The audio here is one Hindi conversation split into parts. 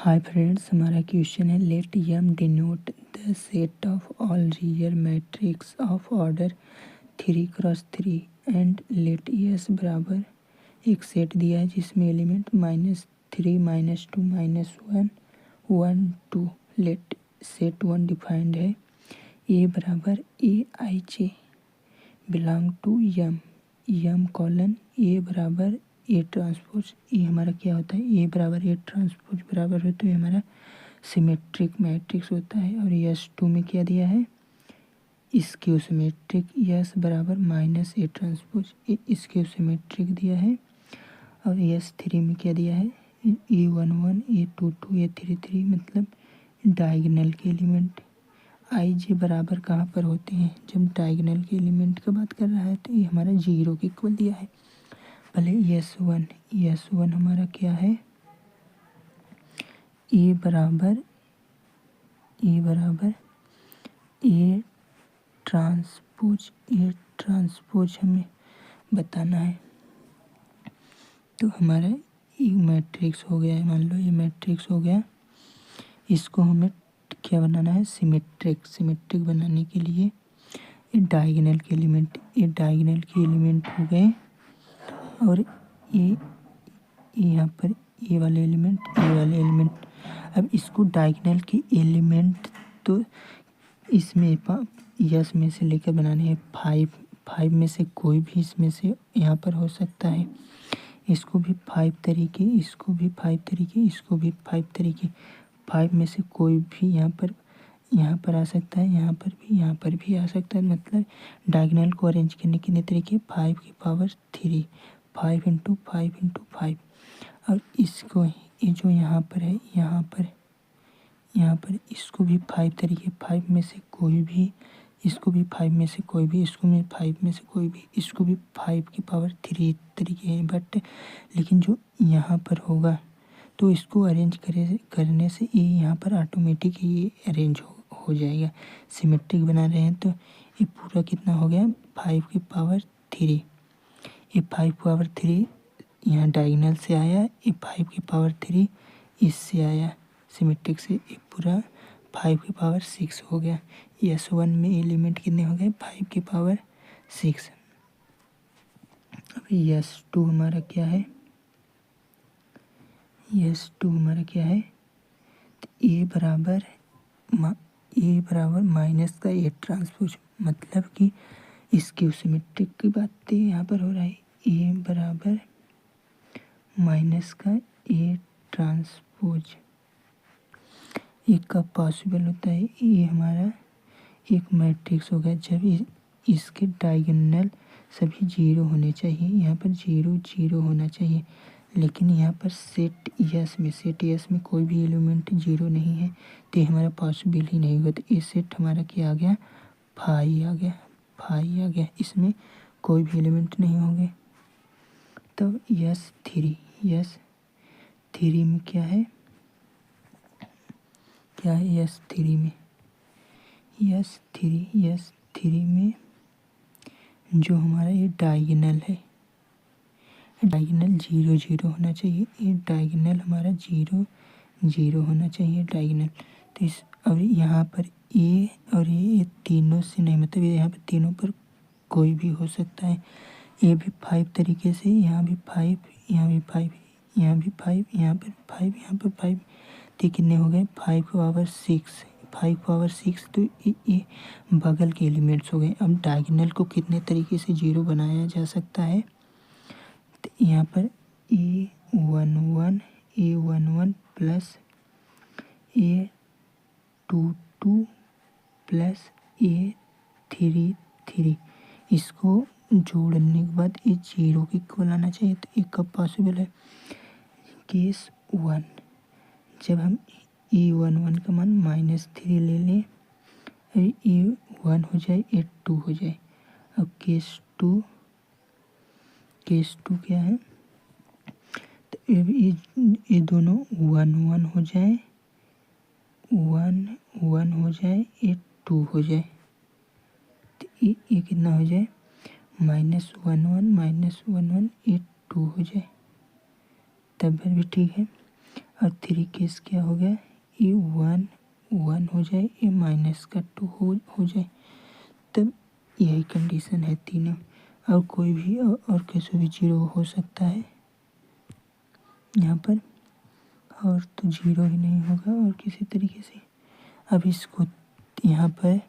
हाय फ्रेंड्स, हमारा क्वेश्चन है let M denote the set of all real matrices of order 3x3 and let S बराबर एक सेट दिया है जिसमें एलिमेंट -3 -2 -1 1 2। लेट सेट 1 डिफाइंड है ए बराबर ए आई जे बिलोंग टू एम कॉलन ए बराबर ए ट्रांसपोज। ये हमारा क्या होता है, ए बराबर ए ट्रांसपोज बराबर हो तो ये हमारा सिमेट्रिक मैट्रिक्स होता है। और यस टू में क्या दिया है, स्क्यू सिमेट्रिक यस बराबर minus A transpose skew symmetric दिया है। और यस थ्री में क्या दिया है, A11 A22 A33 मतलब डायगोनल के एलिमेंट। आई जे बराबर कहाँ पर होते हैं, जब डायगोनल के एलिमेंट की बात कर रहा है तो ये हमारा 0 के इक्वल दिया है। पहले यस वन हमारा क्या है, ए बराबर ए ट्रांसपोज हमें बताना है। तो हमारा ये मैट्रिक्स हो गया है, मान लो ये मैट्रिक्स हो गया। इसको हमें क्या बनाना है, सिमेट्रिक बनाने के लिए ये डायगोनल के एलिमेंट हो गए। और ये यहाँ पर ये वाले एलिमेंट अब इसको डायगोनल के एलिमेंट तो इसमें यस में से लेकर बनाने हैं। फाइव में से कोई भी इसमें से यहाँ पर हो सकता है। इसको भी 5 तरीके, इसको भी 5 तरीके, इसको भी 5 तरीके। 5 में से कोई भी यहाँ पर आ सकता है, यहाँ पर भी आ सकता है। मतलब डायगोनल को अरेंज करने के तरीके 5 की पावर 3 5 × 5 × 5। और इसको ये जो यहाँ पर है, यहाँ पर इसको भी 5 तरीके, 5 में से कोई भी, इसको भी 5 में से कोई भी, इसको भी 5 में से कोई भी, इसको भी 5 की पावर 3 तरीके हैं। बट लेकिन जो यहाँ पर होगा तो इसको अरेंज करने से ये यहाँ पर ऑटोमेटिक ये अरेंज हो जाएगा। सिमेट्रिक बना रहे हैं तो ये पूरा कितना हो गया, 5 की पावर 3। ये 5 की पावर 3 यहाँ डायगोनल से आया, ये 5 की पावर 3 इससे आया सिमेट्रिक से, ये पूरा 5 की पावर 6 हो गया। यस वन में एलिमेंट कितने हो गए, 5 की पावर 6। अब यस टू हमारा क्या है, तो ए बराबर माइनस का ए ट्रांसपोज, मतलब कि स्क्यू सिमेट्रिक की बात यहाँ पर हो रहा है। ए बराबर माइनस का ए ट्रांसपोज ये कब पॉसिबल होता है, ये हमारा एक मैट्रिक्स होगा जब इसके डायगोनल सभी 0 होने चाहिए। यहाँ पर 0 0 होना चाहिए, लेकिन यहाँ पर सेट यस में कोई भी एलिमेंट 0 नहीं है तो ये हमारा पॉसिबल ही नहीं होगा। तो ये सेट हमारा क्या आ गया, फाई आ गया, इसमें कोई भी एलिमेंट नहीं होंगे। तो यस थ्री में क्या है, यस थ्री में जो हमारा ये डायगोनल है, डायगोनल 0 0 होना चाहिए। ये डायगोनल हमारा 0 0 होना चाहिए डायगोनल। तो इस और यहाँ पर ए और ये तीनों से नहीं, मतलब यहाँ पर तीनों पर कोई भी हो सकता है। ये भी 5 तरीके से, यहाँ भी 5, यहाँ भी 5, यहाँ भी 5, यहाँ पर 5, यहाँ पर 5। तो कितने हो गए, 5 की पावर 6। तो ये बगल के एलिमेंट्स हो गए। अब डायगोनल को कितने तरीके से 0 बनाया जा सकता है, तो यहाँ पर A11 plus A22 plus A33, इसको जोड़ने के बाद ये 0 के इक्वल आना चाहिए। तो ये कब पॉसिबल है, केस 1 जब हम A11 का मान -3 ले लें, A1 हो जाए, A2 हो जाए। अब केस टू क्या है, तो ये दोनों 1 1 हो जाए, 1 हो जाए, ये 2 हो जाए। तो ये कितना हो जाए, -1 1 ये 2 हो जाए, तब भी ठीक है। और 3 केस क्या हो गया, ये 1 1 हो जाए, ये माइनस का 2 हो जाए, तब यही कंडीशन है तीनों। और कोई भी और कैसे भी 0 हो सकता है यहाँ पर, और तो 0 ही नहीं होगा और किसी तरीके से। अब इसको यहाँ पर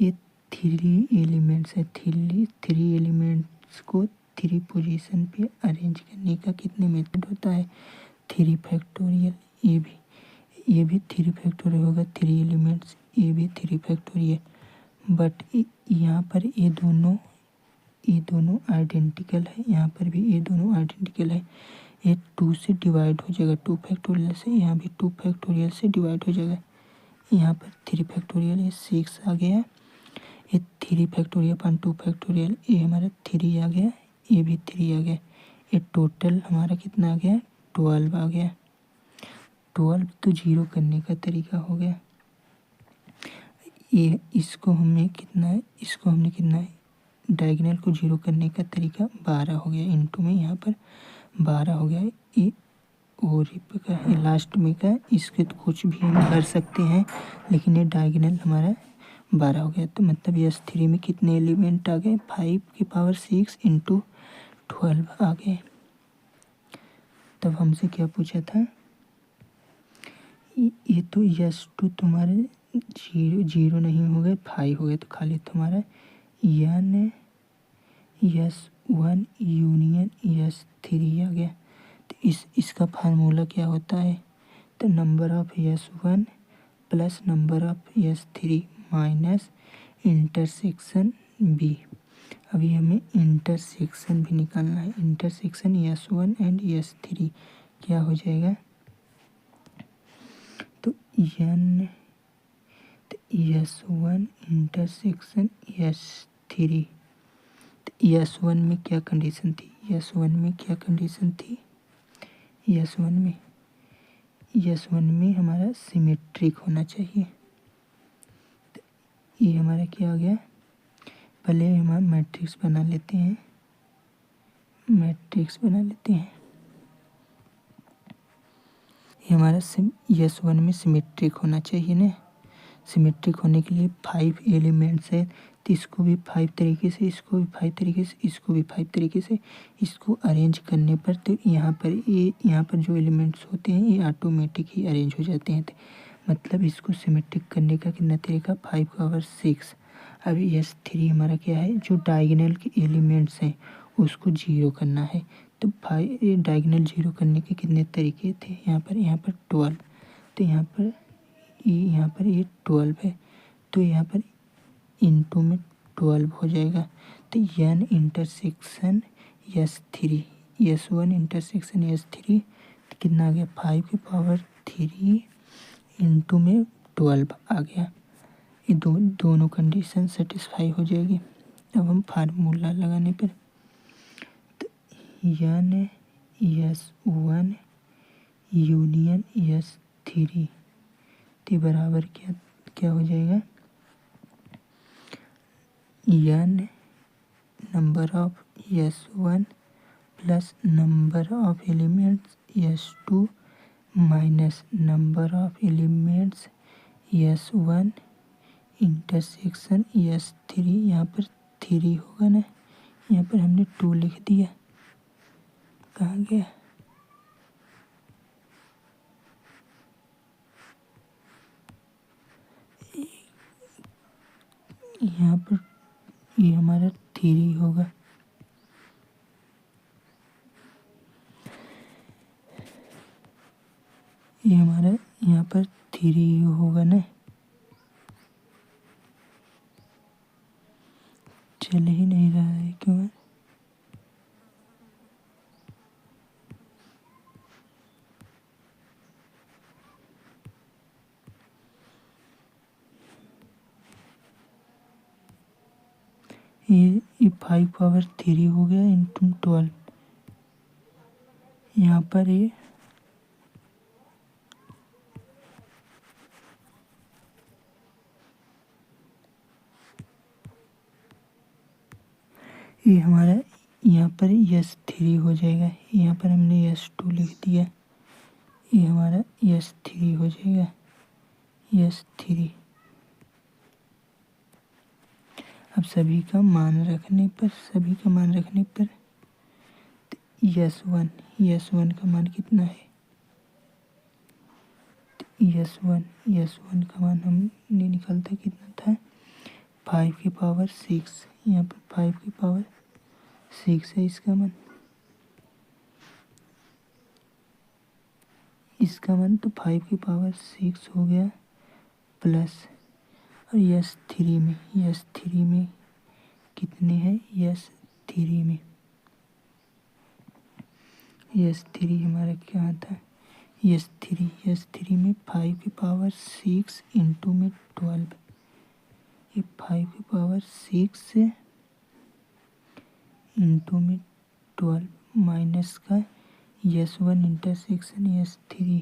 ये 3 एलिमेंट्स है, 3 एलिमेंट्स को 3 पोजीशन पे अरेंज करने का कितने मेथड होता है, 3 फैक्टोरियल। ये भी 3 फैक्टोरियल होगा, 3 एलिमेंट्स, ये भी 3 फैक्टोरियल। बट यहाँ पर ये दोनों आइडेंटिकल है, यहाँ पर भी ये दोनों आइडेंटिकल है। ये 2 से डिवाइड हो जाएगा, 2 फैक्टोरियल से, यहाँ भी 2 फैक्टोरियल से डिवाइड हो जाएगा। यहाँ पर 3 फैक्टोरियल, ये 6 आ गया, ये 3 फैक्टोरियल अपन 2 फैक्टोरियल, ये हमारा 3 आ गया, ये भी 3 आ गया। ये टोटल हमारा कितना आ गया, 12 आ गया। 12 तो 0 करने का तरीका हो गया। ये इसको हमने कितना है, डायगोनल को 0 करने का तरीका 12 हो गया, इनटू में यहाँ पर 12 हो गया। ये और का है, लास्ट में का, इसके तो कुछ भी हम कर सकते हैं, लेकिन ये डायगोनल हमारा 12 हो गया। तो मतलब S3 में कितने एलिमेंट आ गए, 5 की पावर 6 इंटू 12 आ गए। तब हमसे क्या पूछा था, ये तो S2 तुम्हारे 0 नहीं हो गए, 5 हो गए, तो खाली तुम्हारा n S1 यूनियन S3 आ गया। तो इसका फार्मूला क्या होता है, तो number of S1 plus number of S3 minus intersection B। अभी हमें इंटरसेक्शन भी निकालना है, इंटरसेक्शन S1 एंड S3 क्या हो जाएगा, तो S1 इंटरसेक्शन S3। S1 में क्या कंडीशन थी, S1 में हमारा सिमेट्रिक होना चाहिए। तो ये हमारा क्या हो गया, पहले हम मैट्रिक्स बना लेते हैं, ये हमारा S1 में सिमेट्रिक होना चाहिए ना। सिमेट्रिक होने के लिए 5 एलिमेंट्स है, तो इसको भी 5 तरीके से, इसको भी 5 तरीके से, इसको भी 5 तरीके से, इसको अरेंज करने पर तो यहाँ पर जो एलिमेंट्स होते हैं ये ऑटोमेटिक ही अरेंज हो जाते हैं। मतलब इसको सिमेट्रिक करने का कितना तरीका, 5 की पावर 6। अब S3 हमारा क्या है, जो डायगोनल के एलिमेंट्स हैं उसको 0 करना है। तो 5 डायगोनल 0 करने के कितने तरीके थे, यहाँ पर 12। तो यहाँ पर ये 12 है, तो यहाँ पर इनटू में 12 हो जाएगा। तो n intersection S3, S1 intersection S3 कितना आ गया, 5 की पावर 3 इंटू में 12 आ गया। ये दोनों कंडीशन सेटिस्फाई हो जाएगी। अब हम फार्मूला लगाने पर, तो n S1 यूनियन S3 के बराबर क्या हो जाएगा, n number of S1 plus number of elements S2 minus number of elements S1 intersection S3। यहाँ पर 3 होगा ना, यहाँ पर हमने 2 लिख दिया, कहाँ गया, यहाँ पर ये हमारा 3 होगा। ये हमारा यहाँ पर 3 होगा ना, चल ही नहीं रहा है क्यों, ये 5 पावर 3 हो गया इंटू 12। यहाँ पर ये हमारा यहाँ पर S3 हो जाएगा, यहाँ पर हमने S2 लिख दिया, ये हमारा S3 हो जाएगा, S3। अब सभी का मान रखने पर S1 का मान कितना है? S1 का मान हमने निकालता कितना था? 5 की पावर 6। यहाँ पर 5 की पावर 6 है इसका मान। तो 5 की पावर 6 हो गया प्लस, और S3 में कितने हैं? S3 हमारा क्या था? S3 में 5 की पावर 6 इंटू में 12। ये 5 की पावर 6 इंटू में 12 माइनस का S1 इंटरसेक्शन S3।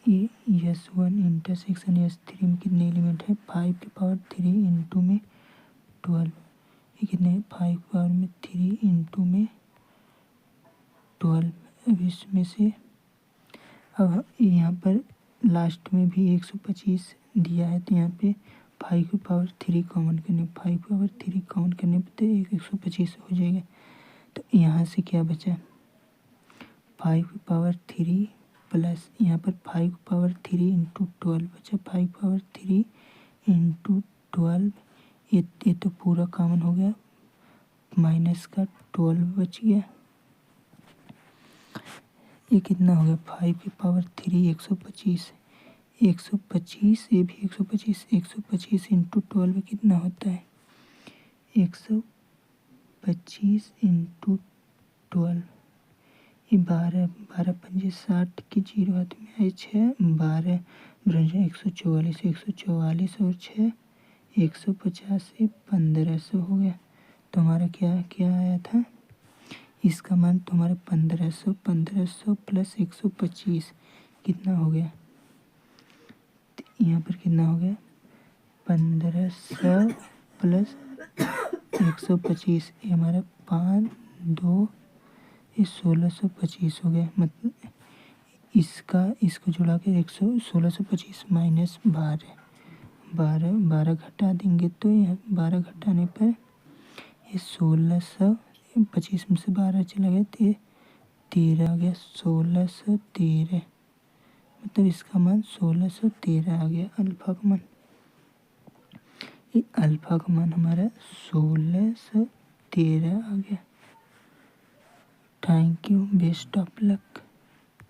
ये S1 इंटरसेक्शन S3 में कितने एलिमेंट है? 5 की पावर 3 इंटू में 12। ये कितने? 5 की पावर में 3 इंटू में 12। अब इसमें से अब यहाँ पर लास्ट में भी 125 दिया है, तो यहाँ पे 5 की पावर 3 कॉमन करने, 5 की पावर 3 कॉमन करने पर तो 125 हो जाएगा। तो यहाँ से क्या बचा? 5 की पावर 3 प्लस यहाँ पर 5 की पावर 3 इंटू 12 बचा, 5 की पावर 3 इंटू 12। ये तो पूरा कॉमन हो गया, माइनस का 12 बच गया। ये कितना हो गया? 5 की पावर 3 125, ये भी 125 इंटू 12 कितना होता है? 125 इंटू 12, ये 12 पंजे 60 की 0 हाथ में आए 6, 12 144 और 6 150 से 1500 हो गया। तो हमारा क्या आया था? इसका मान तुम्हारा 1500 प्लस 125 कितना हो गया? यहाँ पर कितना हो गया? 1500 प्लस 125, ये हमारा 5 2 ये 1625 हो गया। मतलब इसको जुड़ा के 1625 माइनस 12 घटा देंगे, तो यह 12 घटाने पर ये 1625 में से 12 चला गया तो ये 13 आ गया, 1613। मतलब इसका मान 1613 आ गया, अल्फा का मान। ये अल्फा का मान हमारा 1613 आ गया। Thank you, best of luck.